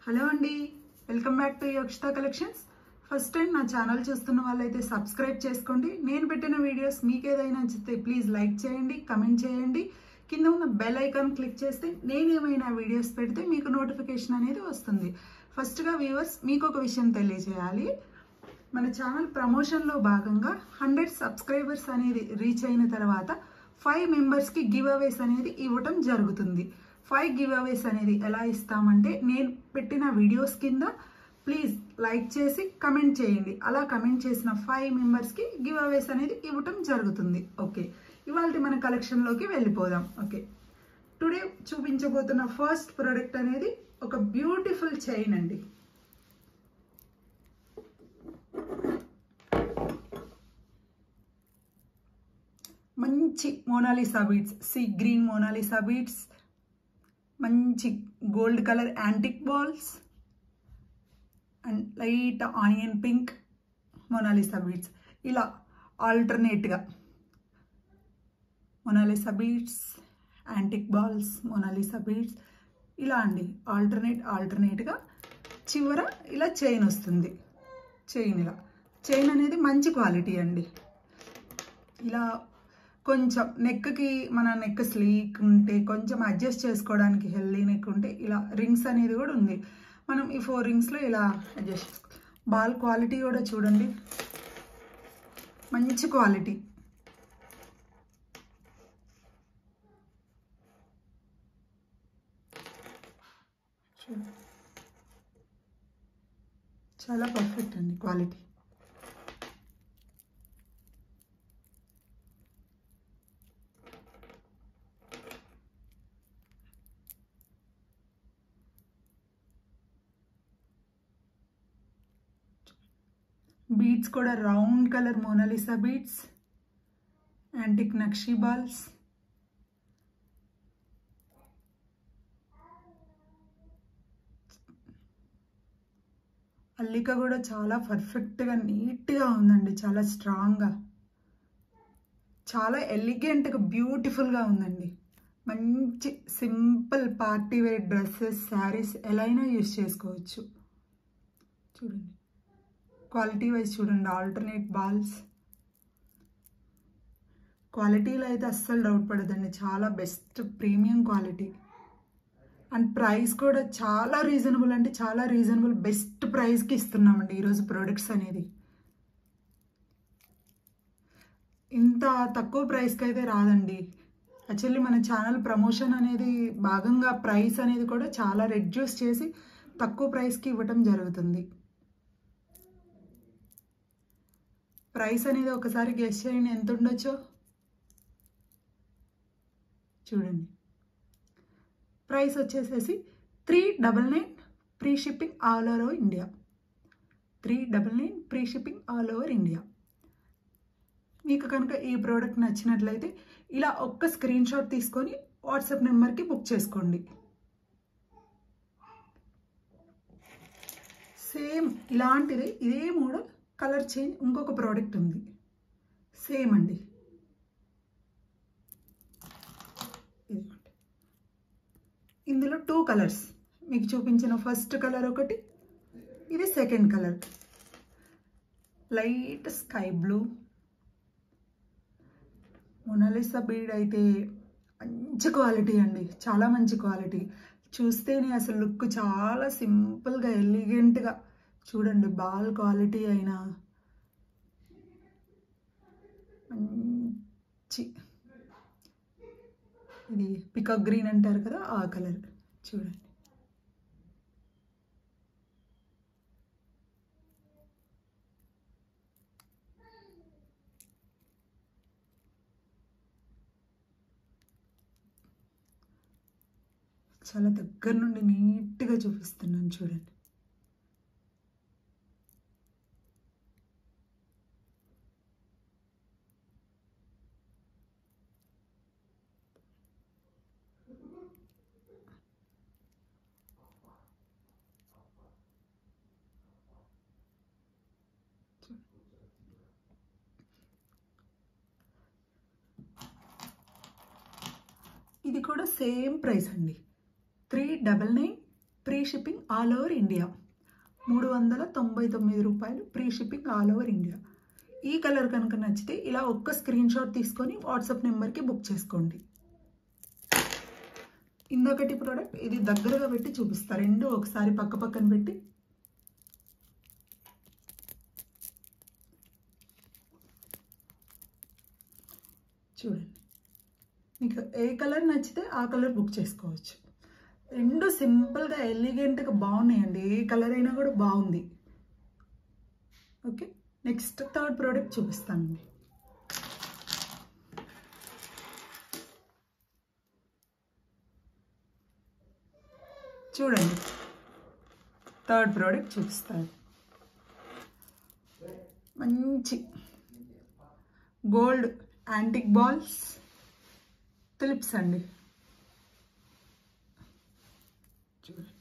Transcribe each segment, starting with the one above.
Hello అండి, welcome back to Yakshitha collections. First time నా channel చూస్తున్న వాళ్ళైతే సబ్స్క్రైబ్ చేసుకోండి. నేను పెట్టిన వీడియోస్ మీకు ఏదైనా నచ్చితే ప్లీజ్ లైక్ చేయండి, కమెంట్ చేయండి. కింద ఉన్న బెల్ ఐకాన్ క్లిక్ చేస్తే నేను ఏమైనా వీడియోస్ పెడితే మీకు నోటిఫికేషన్ అనేది వస్తుంది. ఫస్ట్గా వ్యూవర్స్, మీకు ఒక విషయం తెలియజేయాలి. మన ఛానల్ ప్రమోషన్లో భాగంగా 100 సబ్స్క్రైబర్స్ అనేది రీచ్ అయిన తర్వాత 5 మెంబర్స్కి గివ్ అవేస్ అనేది ఇవ్వటం జరుగుతుంది. 5 గివ్ అవేస్ అనేది ఎలా ఇస్తామంటే, నేను పెట్టిన వీడియోస్ కింద ప్లీజ్ లైక్ చేసి కమెంట్ చేయండి. అలా కమెంట్ చేసిన 5 మెంబర్స్కి గివ్ అవేస్ అనేది ఇవ్వటం జరుగుతుంది. ఓకే, ఇవాళ మన కలెక్షన్లోకి వెళ్ళిపోదాం. ఓకే, టుడే చూపించబోతున్న ఫస్ట్ ప్రోడక్ట్ అనేది ఒక బ్యూటిఫుల్ చైన్ అండి. మంచి Monalisa beads, sea green Monalisa beads, మంచి gold colour antique balls and light onion pink Monalisa beads. ఇలా ఆల్టర్నేట్గా Monalisa beads, antique balls, Monalisa beads, ఇలా అండి ఆల్టర్నేట్గా చివర ఇలా చైన్ వస్తుంది. చైన్ అనేది మంచి క్వాలిటీ అండి. ఇలా కొంచెం నెక్కి, మన నెక్ స్లీక్ ఉంటే కొంచెం అడ్జస్ట్ చేసుకోవడానికి హెల్దీ నెక్ ఉంటే ఇలా రింగ్స్ అనేది కూడా ఉంది. మనం ఈ 4 రింగ్స్లో ఇలా అడ్జస్ట్ చేసుకో. బాల్ క్వాలిటీ కూడా చూడండి, మంచి క్వాలిటీ. చాలా పర్ఫెక్ట్ అండి క్వాలిటీ. బీడ్స్ కూడా round colour Mona Lisa beads, antique నక్షి బాల్స్, అల్లిక కూడా చాలా పర్ఫెక్ట్గా నీట్గా ఉందండి. చాలా స్ట్రాంగ్గా, చాలా ఎలిగెంట్గా, బ్యూటిఫుల్గా ఉందండి. మంచి simple party wear dresses, saris ఎలా అయినా యూజ్ చేసుకోవచ్చు. చూడండి క్వాలిటీ వైజ్ చూడండి. ఆల్టర్నేట్ బాల్స్ క్వాలిటీలో అయితే అస్సలు డౌట్ పడదండి. చాలా best premium quality and price కూడా చాలా రీజనబుల్, అంటే చాలా రీజనబుల్, బెస్ట్ ప్రైస్కి ఇస్తున్నామండి ఈరోజు ప్రోడక్ట్స్ అనేది. ఇంత తక్కువ ప్రైస్కి అయితే రాదండి. యాక్చువల్లీ మన ఛానల్ ప్రమోషన్ అనేది భాగంగా ప్రైస్ అనేది కూడా చాలా రెడ్యూస్ చేసి తక్కువ ప్రైస్కి ఇవ్వటం జరుగుతుంది. ప్రైస్ అనేది ఒకసారి గెస్ చేయండి ఎంత ఉండొచ్చో. చూడండి, ప్రైస్ వచ్చేసేసి 399 free shipping all over India. 399 free shipping all over India. మీకు కనుక ఈ ప్రోడక్ట్ నచ్చినట్లయితే ఇలా ఒక్క స్క్రీన్ షాట్ తీసుకొని వాట్సాప్ నెంబర్కి బుక్ చేసుకోండి. సేమ్ ఇలాంటిది, ఇదే మోడల్ కలర్ చేంజ్ ఇంకొక ప్రోడక్ట్ ఉంది, సేమ్ అండి. ఇందులో 2 కలర్స్ మీకు చూపించిన ఫస్ట్ కలర్ ఒకటి, ఇది second colour light sky blue. Mona Lisa bead అయితే మంచి క్వాలిటీ అండి, చాలా మంచి క్వాలిటీ. చూస్తేనే అసలు లుక్ చాలా సింపుల్గా, ఎలిగెంట్గా చూడండి. బాల్ క్వాలిటీ అయినా మంచి, ఇది పికాక్ గ్రీన్ అంటారు కదా, ఆ కలర్ చూడండి. చాలా దగ్గర నుండి నీట్గా చూపిస్తున్నాను చూడండి. ఇది కూడా సేమ్ ప్రైస్ అండి, 399 free shipping all over India. 399 రూపాయలు free shipping all over India. ఈ కలర్ కనుక నచ్చితే ఇలా ఒక్క స్క్రీన్ షాట్ తీసుకొని వాట్సాప్ నెంబర్కి బుక్ చేసుకోండి. ఇంకొకటి ప్రోడక్ట్ ఇది దగ్గరగా పెట్టి చూపిస్తా. రెండు ఒకసారి పక్క పక్కన పెట్టి చూడండి. మీకు ఏ కలర్ నచ్చితే ఆ కలర్ బుక్ చేసుకోవచ్చు. రెండు సింపుల్గా ఎలిగెంట్గా బాగున్నాయండి. ఏ కలర్ అయినా కూడా బాగుంది. ఓకే, నెక్స్ట్ థర్డ్ ప్రోడక్ట్ చూపిస్తానండి. చూడండి, థర్డ్ ప్రోడక్ట్ చూపిస్తాను. మంచి గోల్డ్ యాంటిక్ బాల్స్ క్లిప్స్ అండి. చూడండి,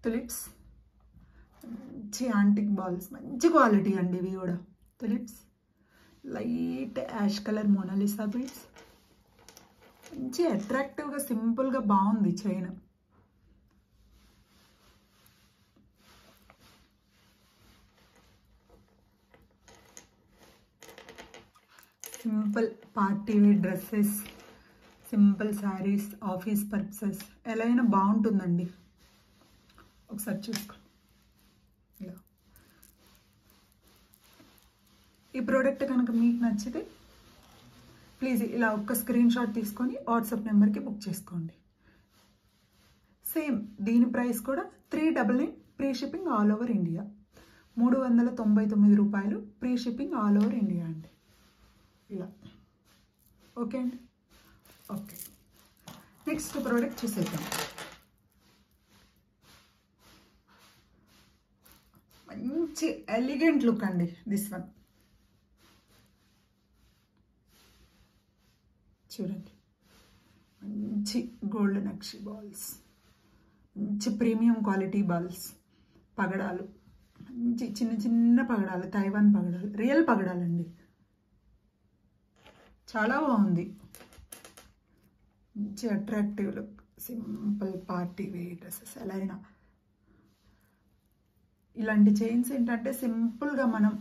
క్లిప్స్ మంచి యాంటిక్ బాల్స్, మంచి క్వాలిటీ అండి ఇవి కూడా. Clips light ash colour Mona Lisa beads, మంచి అట్రాక్టివ్గా సింపుల్గా బాగుంది chain. Simple party wear dresses, simple saris, office purposes ఎలా అయినా బాగుంటుందండి. ఒకసారి చూసుకోండి. ఇలా ఈ ప్రోడక్ట్ కనుక మీకు నచ్చితే ప్లీజ్ ఇలా ఒక్క స్క్రీన్ షాట్ తీసుకొని వాట్సాప్ నెంబర్కి బుక్ చేసుకోండి. సేమ్ దీని ప్రైస్ కూడా 399 free shipping all over India. 399 రూపాయలు free shipping all over India అండి. ఇలా ఓకే అండి. ఓకే, నెక్స్ట్ ప్రోడక్ట్ చూసేద్దాం. మంచి ఎలిగెంట్ లుక్ అండి దిస్ వన్. చూడండి, మంచి గోల్డ్ నక్షి బాల్స్, మంచి ప్రీమియం క్వాలిటీ బాల్స్, పగడాలు, మంచి చిన్న చిన్న పగడాలు, తైవాన్ పగడాలు, రియల్ పగడాలండి. చాలా బాగుంది, మంచి attractive look, simple party wear dresses ఎలా అయినా. ఇలాంటి చైన్స్ ఏంటంటే సింపుల్గా మనం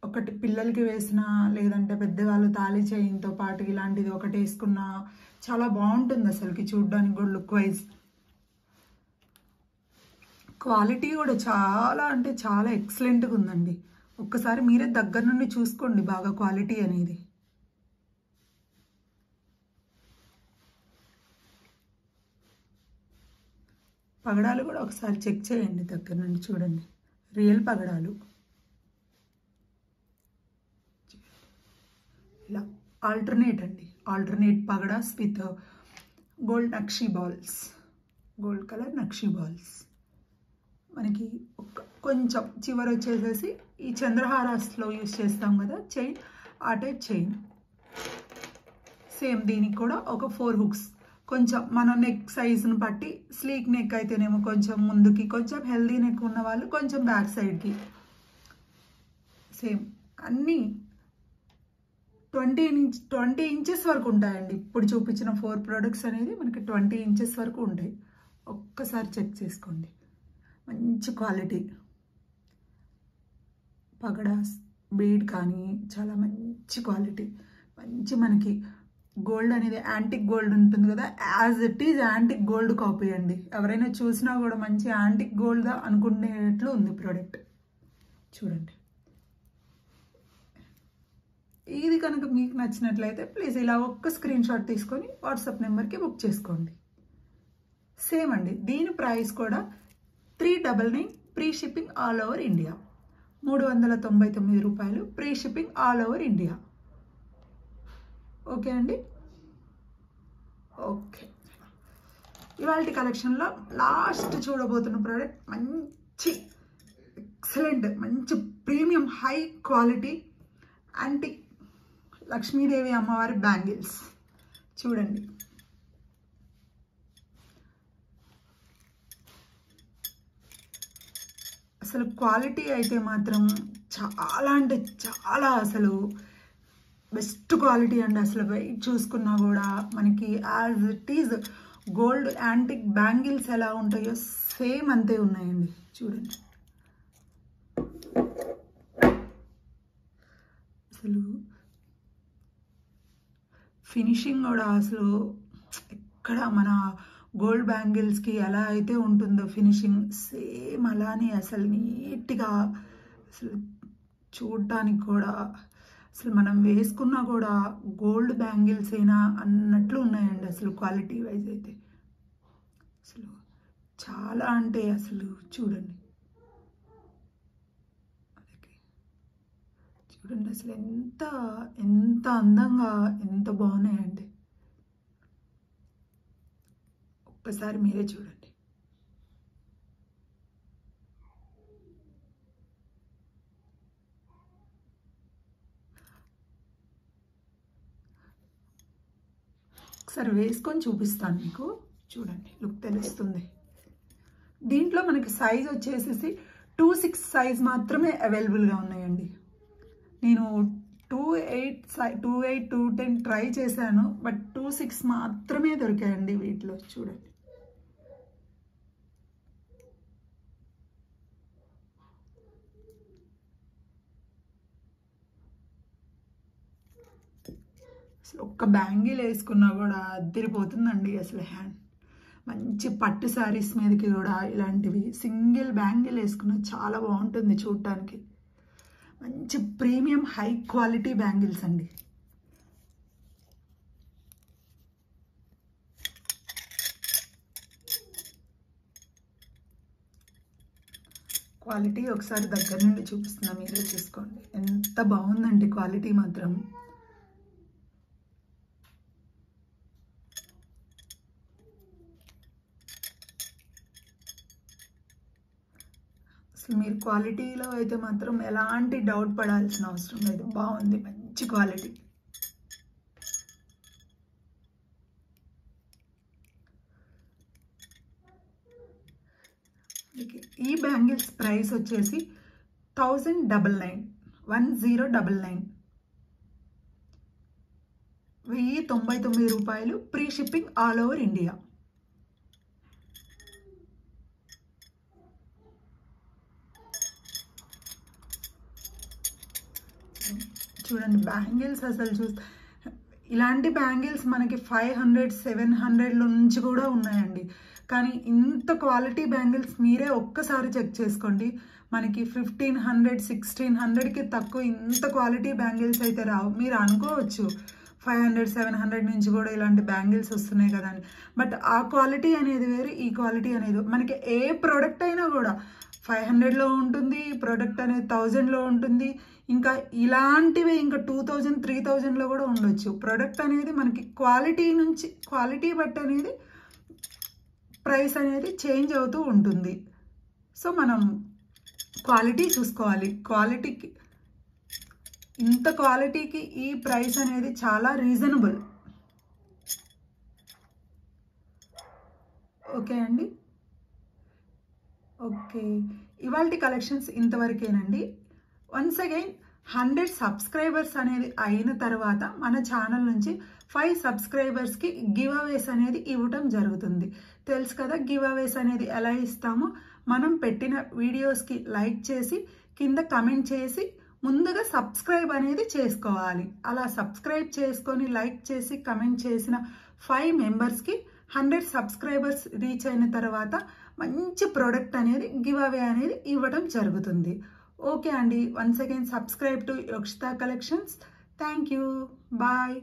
ఒకటి పిల్లలకి వేసినా లేదంటే పెద్దవాళ్ళు తాళి చైన్తో పాటు ఇలాంటిది ఒకటి వేసుకున్నా చాలా బాగుంటుంది అసలుకి, చూడడానికి కూడా లుక్ వైజ్. క్వాలిటీ కూడా చాలా అంటే చాలా ఎక్సలెంట్గా ఉందండి. ఒక్కసారి మీరే దగ్గర నుండి చూసుకోండి బాగా క్వాలిటీ అనేది. పగడాలు కూడా ఒకసారి చెక్ చేయండి దగ్గర నుండి, చూడండి రియల్ పగడాలు. ఇలా ఆల్టర్నేట్ అండి, ఆల్టర్నేట్ పగడాస్ విత్ గోల్డ్ నక్షి బాల్స్, గోల్డ్ కలర్ నక్షి బాల్స్. మనకి కొంచెం చివర వచ్చేసేసి ఈ చంద్రహారాస్లో యూజ్ చేస్తాం కదా చైన్, ఆ టైప్ చైన్. సేమ్ దీనికి కూడా ఒక 4 హుక్స్. కొంచెం మన నెక్ సైజును బట్టి స్లీక్ నెక్ అయితేనేమో కొంచెం ముందుకి, కొంచెం హెల్దీ నెక్ ఉన్న వాళ్ళు కొంచెం బ్యాక్ సైడ్కి. సేమ్ అన్నీ 20 ఇంచెస్ వరకు ఉంటాయండి. ఇప్పుడు చూపించిన 4 ప్రోడక్ట్స్ అనేది మనకి 20 ఇంచెస్ వరకు ఉంటాయి. ఒక్కసారి చెక్ చేసుకోండి. మంచి క్వాలిటీ పగడాస్ బీడ్ కానీ చాలా మంచి క్వాలిటీ. మంచి మనకి గోల్డ్ అనేది యాంటిక్ గోల్డ్ ఉంటుంది కదా, as it is antique gold copy అండి. ఎవరైనా చూసినా కూడా మంచి యాంటిక్ గోల్డ్ అనుకునేట్లు ఉంది ప్రోడక్ట్. చూడండి, ఇది కనుక మీకు నచ్చినట్లయితే ప్లీజ్ ఇలా ఒక్క స్క్రీన్ షాట్ తీసుకొని వాట్సాప్ నెంబర్కి బుక్ చేసుకోండి. సేమ్ అండి, దీని ప్రైస్ కూడా 399 free shipping all over India. 399 రూపాయలు free shipping all over India. Okay అండి. ఓకే, ఇవాళ కలెక్షన్లో లాస్ట్ చూడబోతున్న ప్రోడక్ట్ మంచి ఎక్సలెంట్, మంచి premium high quality antique Lakshmidevi అమ్మవారి బ్యాంగిల్స్. చూడండి, అసలు క్వాలిటీ అయితే మాత్రం చాలా అంటే చాలా అసలు బెస్ట్ క్వాలిటీ అండి. అసలు వెయిట్ చూసుకున్నా కూడా మనకి as it is gold antique bangles ఎలా ఉంటాయో సేమ్ అంతే ఉన్నాయండి. చూడండి అసలు ఫినిషింగ్ కూడా అసలు ఎక్కడ మన గోల్డ్ బ్యాంగిల్స్కి ఎలా అయితే ఉంటుందో ఫినిషింగ్ సేమ్ అలానే అసలు నీట్గా అసలు చూడటానికి కూడా అసలు మనం వేసుకున్నా కూడా గోల్డ్ బ్యాంగిల్స్ అయినా అన్నట్లు ఉన్నాయండి. అసలు క్వాలిటీ వైజ్ అయితే అసలు చాలా అంటే అసలు చూడండి చూడండి అసలు ఎంత ఎంత అందంగా ఎంత బాగున్నాయండి. ఒక్కసారి మీరే చూడండి. ఒకసారి వేసుకొని చూపిస్తాను మీకు. చూడండి లుక్ తెలుస్తుంది. దీంట్లో మనకి సైజ్ వచ్చేసేసి 2-6 సైజ్ మాత్రమే అవైలబుల్గా ఉన్నాయండి. నేను 2-8 2-10 ట్రై చేశాను, బట్ 2-6 మాత్రమే దొరికాయండి వీటిలో. చూడండి అసలు ఒక్క బ్యాంగిల్ వేసుకున్నా కూడా అదిరిపోతుందండి అసలు హ్యాండ్. మంచి పట్టు శారీస్ మీదకి కూడా ఇలాంటివి సింగిల్ బ్యాంగిల్ వేసుకున్నా చాలా బాగుంటుంది చూడటానికి. మంచి ప్రీమియం హై క్వాలిటీ బ్యాంగిల్స్ అండి. క్వాలిటీ ఒకసారి దగ్గర నుండి చూపిస్తున్నా, మీరే చూసుకోండి. ఎంత బాగుందండి క్వాలిటీ మాత్రం. అసలు మీరు క్వాలిటీలో అయితే మాత్రం ఎలాంటి డౌట్ పడాల్సిన అవసరం లేదు. బాగుంది, మంచి క్వాలిటీ. ఈ బ్యాంగిల్స్ ప్రైస్ వచ్చేసి 1099 1099 రూపాయలు. Free shipping all over India. చూడండి బ్యాంగిల్స్ అసలు చూస్తే ఇలాంటి బ్యాంగిల్స్ మనకి 500-700 నుంచి కూడా ఉన్నాయండి. కానీ ఇంత క్వాలిటీ బ్యాంగిల్స్ మీరే ఒక్కసారి చెక్ చేసుకోండి. మనకి 1500-1600కి తక్కువ ఇంత క్వాలిటీ బ్యాంగిల్స్ అయితే రావు. మీరు అనుకోవచ్చు 500-700 నుంచి కూడా ఇలాంటి బ్యాంగిల్స్ వస్తున్నాయి కదా అని. బట్ ఆ క్వాలిటీ అనేది వేరు, ఈ క్వాలిటీ అనేది మనకి ఏ ప్రోడక్ట్ అయినా కూడా 500లో ఉంటుంది, ఈ ప్రోడక్ట్ అనేది 1000లో ఉంటుంది. ఇంకా ఇలాంటివి ఇంకా 2000-3000లో కూడా ఉండొచ్చు. ప్రోడక్ట్ అనేది మనకి క్వాలిటీ బట్టి అనేది ప్రైస్ అనేది చేంజ్ అవుతూ ఉంటుంది. సో మనం క్వాలిటీ చూసుకోవాలి. క్వాలిటీకి ఇంత క్వాలిటీకి ఈ ప్రైస్ అనేది చాలా రీజనబుల్. ఓకే అండి. ఓకే, ఇవాల్టి కలెక్షన్స్ ఇంతవరకేనండి. వన్స్ అగైన్ 100 సబ్స్క్రైబర్స్ అనేది అయిన తర్వాత మన ఛానల్ నుంచి 5 సబ్స్క్రైబర్స్కి గివ్ అవేస్ అనేది ఇవ్వటం జరుగుతుంది. తెలుసు కదా గివ్ అవేస్ అనేది ఎలా ఇస్తామో. మనం పెట్టిన వీడియోస్కి లైక్ చేసి కింద కమెంట్ చేసి ముందుగా సబ్స్క్రైబ్ అనేది చేసుకోవాలి. అలా సబ్స్క్రైబ్ చేసుకొని లైక్ చేసి కమెంట్ చేసిన 5 మెంబర్స్కి 100 సబ్స్క్రైబర్స్ రీచ్ అయిన తర్వాత మంచి ప్రోడక్ట్ అనేది గివ్ అవే అనేది ఇవ్వడం జరుగుతుంది. ఓకే అండి, once again subscribe to Yakshitha collections. Thank you, bye.